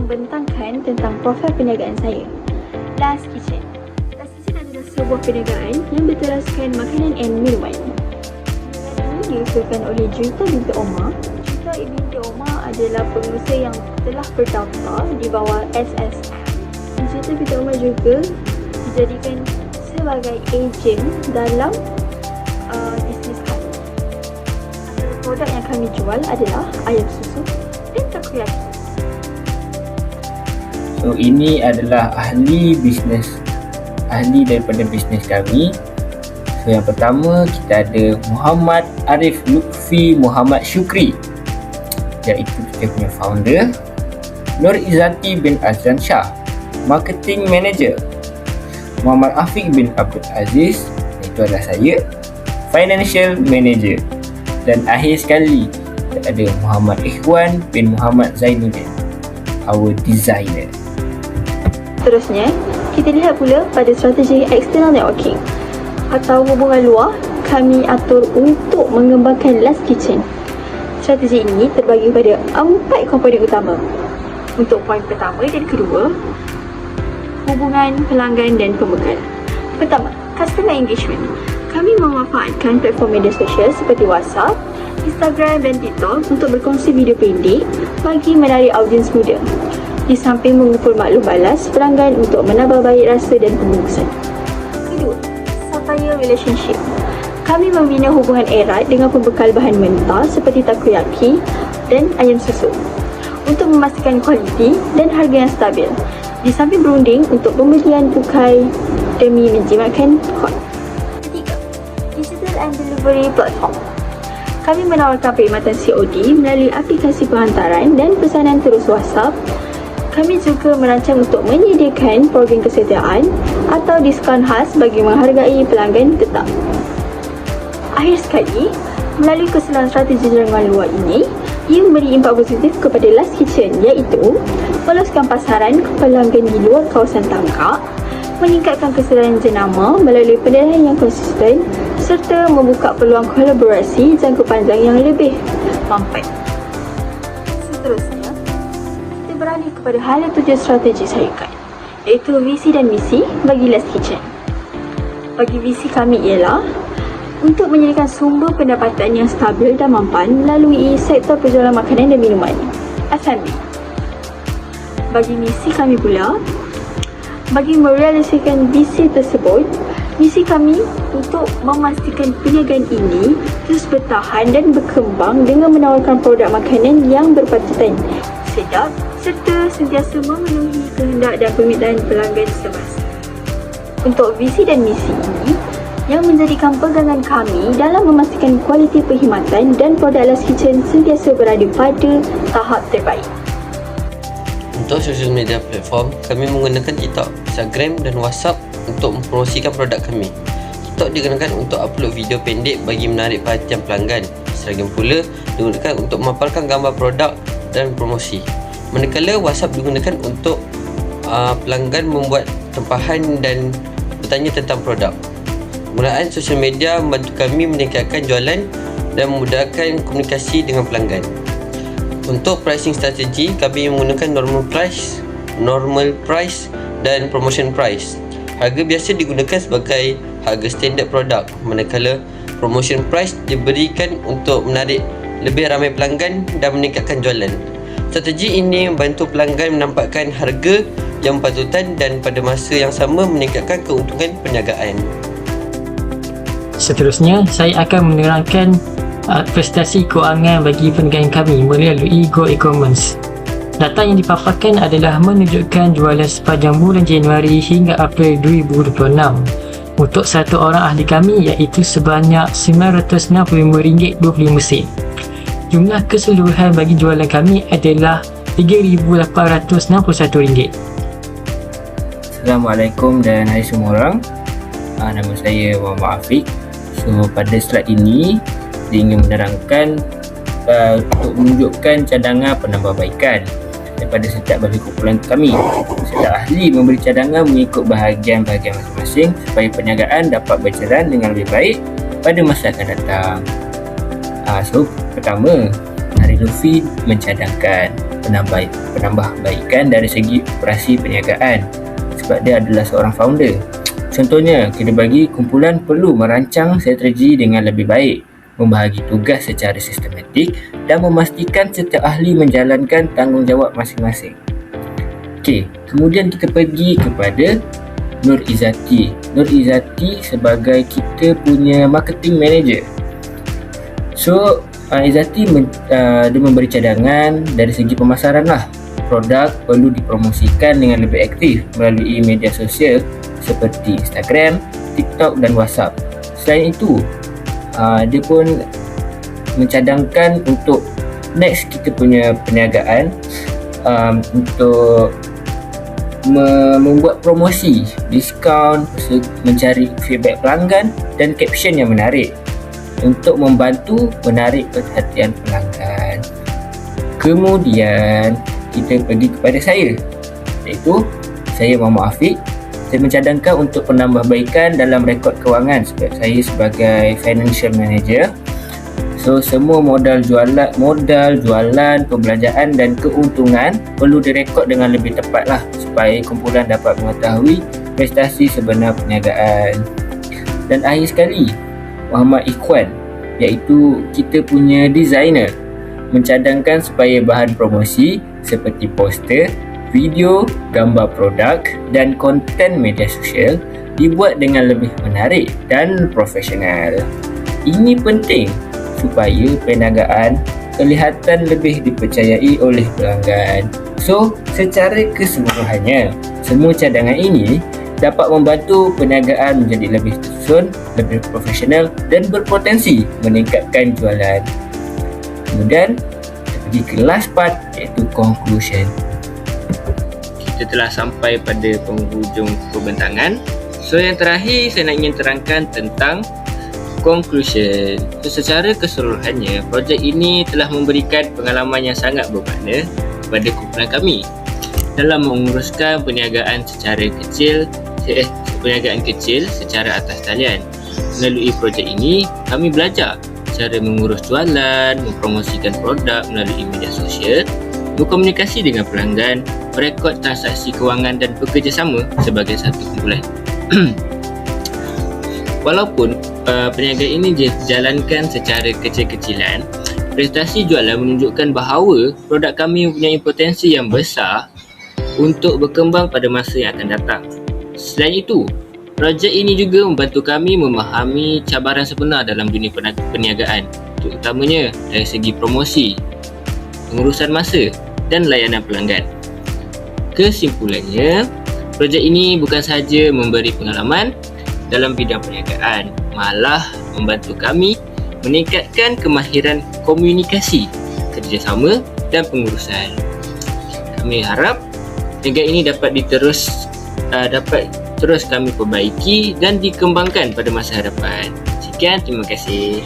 membentangkan tentang profil perniagaan saya, Last Kitchen. Last Kitchen adalah sebuah perniagaan yang berteraskan makanan dan minuman. Perniagaan ini diusulkan oleh Juwita binti Omar. Juwita binti Omar adalah pengusaha yang telah berdaftar di bawah SSF. Juwita binti Omar juga dijadikan sebagai ejen dalam bisnes kami. Antara produk yang kami jual adalah ayam susu dan takoyaki. So ini adalah ahli daripada bisnes kami. So yang pertama kita ada Muhammad Arif Lutfi Muhammad Syukri, iaitu kita punya founder. Nur Izzati bin Azlan Shah, marketing manager. Muhammad Afiq bin Abdul Aziz, itu adalah saya, financial manager. Dan akhir sekali kita ada Muhammad Ikhwan bin Muhammad Zainuddin, our designer. Seterusnya, kita lihat pula pada strategi external networking atau hubungan luar kami atur untuk mengembangkan Last Kitchen. Strategi ini terbagi pada 4 komponen utama. Untuk poin pertama dan kedua, hubungan pelanggan dan pembekal. Pertama, customer engagement. Kami memanfaatkan platform media sosial seperti WhatsApp, Instagram dan TikTok untuk berkongsi video pendek bagi menarik audiens muda. Di samping mengumpul maklum balas pelanggan untuk menambah baik rasa dan pembungkusan. Kedua, supplier relationship. Kami membina hubungan erat dengan pembekal bahan mentah seperti takoyaki dan ayam susu untuk memastikan kualiti dan harga yang stabil. Di samping berunding untuk pembelian bukai demi menjimatkan kos. Ketiga, digital and delivery platform. Kami menawarkan perkhidmatan COD melalui aplikasi penghantaran dan pesanan terus WhatsApp. Kami juga merancang untuk menyediakan program kesetiaan atau diskaun khas bagi menghargai pelanggan tetap. Akhir sekali, melalui keseluruhan strategi jaringan luar ini, ia memberi impak positif kepada Last Kitchen, iaitu meluaskan pasaran ke pelanggan di luar kawasan tangkap, meningkatkan kesedaran jenama melalui penilaian yang konsisten serta membuka peluang kolaborasi jangka panjang yang lebih mampat. Seterusnya, kita beralih kepada hala tujuan strategi syarikat, iaitu visi dan misi bagi Last Kitchen. Bagi visi kami ialah untuk menyediakan sumber pendapatan yang stabil dan mampan melalui sektor penjualan makanan dan minuman, F&B. Bagi misi kami pula, bagi merealisasikan visi tersebut, misi kami untuk memastikan perniagaan ini terus bertahan dan berkembang dengan menawarkan produk makanan yang berpatutan, sedap serta sentiasa memenuhi kehendak dan permintaan pelanggan semasa. Untuk visi dan misi ini yang menjadikan pegangan kami dalam memastikan kualiti perkhidmatan dan produk Last Kitchen sentiasa berada pada tahap terbaik. Untuk social media platform, kami menggunakan TikTok, Instagram dan WhatsApp untuk mempromosikan produk kami. TikTok digunakan untuk upload video pendek bagi menarik perhatian pelanggan. Instagram pula digunakan untuk memaparkan gambar produk dan promosi. Manakala WhatsApp digunakan untuk pelanggan membuat tempahan dan bertanya tentang produk. Penggunaan sosial media membantu kami meningkatkan jualan dan memudahkan komunikasi dengan pelanggan. Untuk pricing strategi, kami menggunakan normal price dan promotion price. Harga biasa digunakan sebagai harga standard produk, manakala promotion price diberikan untuk menarik lebih ramai pelanggan dan meningkatkan jualan. Strategi ini membantu pelanggan menampakkan harga yang berpatutan dan pada masa yang sama meningkatkan keuntungan perniagaan. Seterusnya, saya akan menerangkan prestasi kewangan bagi perniagaan kami melalui Go E-commerce. Data yang dipaparkan adalah menunjukkan jualan sepanjang bulan Januari hingga April 2026 untuk satu orang ahli kami, iaitu sebanyak RM965.25. Jumlah keseluruhan bagi jualan kami adalah RM3,861. Assalamualaikum dan hai semua orang. Nama saya Muhammad Afiq. So pada slide ini saya ingin menerangkan untuk menunjukkan cadangan penambahbaikan daripada setiap bagi kumpulan kami. Setiap ahli memberi cadangan mengikut bahagian-bahagian masing-masing supaya perniagaan dapat berjalan dengan lebih baik pada masa akan datang. So pertama, Arif Lutfi mencadangkan penambahbaikan dari segi operasi perniagaan sebab dia adalah seorang founder. Contohnya, kita bagi kumpulan perlu merancang strategi dengan lebih baik, membahagi tugas secara sistematik dan memastikan setiap ahli menjalankan tanggungjawab masing-masing. Okey, kemudian kita pergi kepada Nur Izzati. Nur Izzati sebagai kita punya marketing manager. So, Izzati dia memberi cadangan dari segi pemasaran lah. Produk perlu dipromosikan dengan lebih aktif melalui media sosial seperti Instagram, TikTok dan WhatsApp. Selain itu, dia pun mencadangkan untuk next kita punya perniagaan untuk membuat promosi, diskaun, mencari feedback pelanggan dan caption yang menarik untuk membantu menarik perhatian pelanggan. Kemudian kita pergi kepada saya, iaitu saya Muhammad Afiq. Saya mencadangkan untuk penambahbaikan dalam rekod kewangan sebab saya sebagai financial manager. So, semua modal jualan, perbelanjaan dan keuntungan perlu direkod dengan lebih tepat lah supaya kumpulan dapat mengetahui prestasi sebenar perniagaan. Dan akhir sekali, Muhammad Ikhwan, iaitu kita punya designer, mencadangkan supaya bahan promosi seperti poster, video, gambar produk dan konten media sosial dibuat dengan lebih menarik dan profesional. Ini penting supaya perniagaan kelihatan lebih dipercayai oleh pelanggan. So, secara keseluruhannya, semua cadangan ini dapat membantu perniagaan menjadi lebih tersusun, lebih profesional dan berpotensi meningkatkan jualan. Kemudian, kita pergi ke last part, iaitu conclusion. Kita telah sampai pada penghujung pembentangan. So, yang terakhir saya nak ingin terangkan tentang conclusion. So, secara keseluruhannya, projek ini telah memberikan pengalaman yang sangat bermakna kepada kumpulan kami dalam menguruskan perniagaan kecil secara atas talian. Melalui projek ini, kami belajar cara mengurus jualan, mempromosikan produk melalui media sosial, berkomunikasi dengan pelanggan, merekod transaksi kewangan dan bekerjasama sebagai satu kumpulan. Walaupun perniagaan ini dijalankan secara kecil-kecilan, prestasi jualan menunjukkan bahawa produk kami mempunyai potensi yang besar untuk berkembang pada masa yang akan datang. Selain itu, projek ini juga membantu kami memahami cabaran sebenar dalam dunia perniagaan, terutamanya dari segi promosi, pengurusan masa dan layanan pelanggan. Kesimpulannya, projek ini bukan sahaja memberi pengalaman dalam bidang perniagaan, malah membantu kami meningkatkan kemahiran komunikasi, kerjasama dan pengurusan. Kami harap perniagaan ini dapat terus kami perbaiki dan dikembangkan pada masa hadapan. Sekian, terima kasih.